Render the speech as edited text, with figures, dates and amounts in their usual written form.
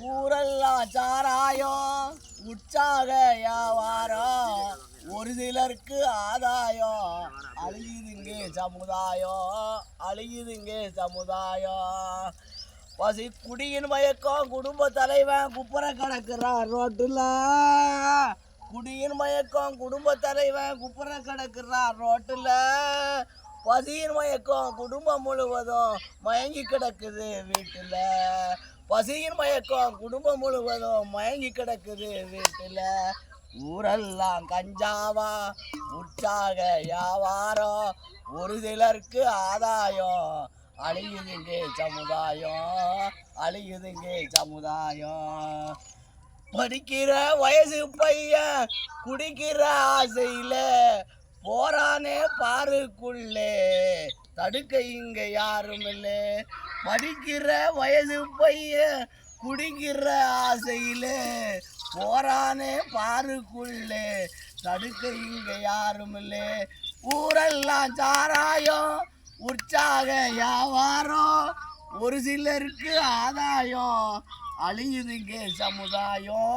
ஊரெல்லாம் சாராயம் உற்சாக வியாபாரம் ஒரு சிலருக்கு ஆதாயம் அழியுதுங்க சமுதாயம் பசி குடியின் மயக்கம் குடும்ப தலைவன் குப்புற கிடக்குறான் ரோட்டுல குடியின் மயக்கம் குடும்ப தலைவன் குப்புற கிடக்குறான் ரோட்டுல பசியின் மயக்கம் குடும்பம் முழுவதும் மயங்கி கிடக்குது வீட்டுல பசியின் மயக்கம் குடும்பம் முழுவதும் மயங்கி கிடக்குது வீட்டுல ஊரெல்லாம் கஞ்சாவா உற்சாக வியாபாரம் ஒரு சிலருக்கு ஆதாயம் அழியுதுங்க சமுதாயம் படிக்கிற வயசு பையன் குடிக்கிற ஆசையில போறானே பாருக்குள்ளே தடுக்க இங்க யாரும் இல்லை படிக்கிற வயசு பையன் குடிக்கிற ஆசையில போறானே பாருக்குள்ளே தடுக்க இங்க யாரும் இல்லை ஊரெல்லாம் சாராயம் உற்சாக வியாபாரம் ஒரு சிலருக்கு ஆதாயம் அழியுதுங்க சமுதாயம்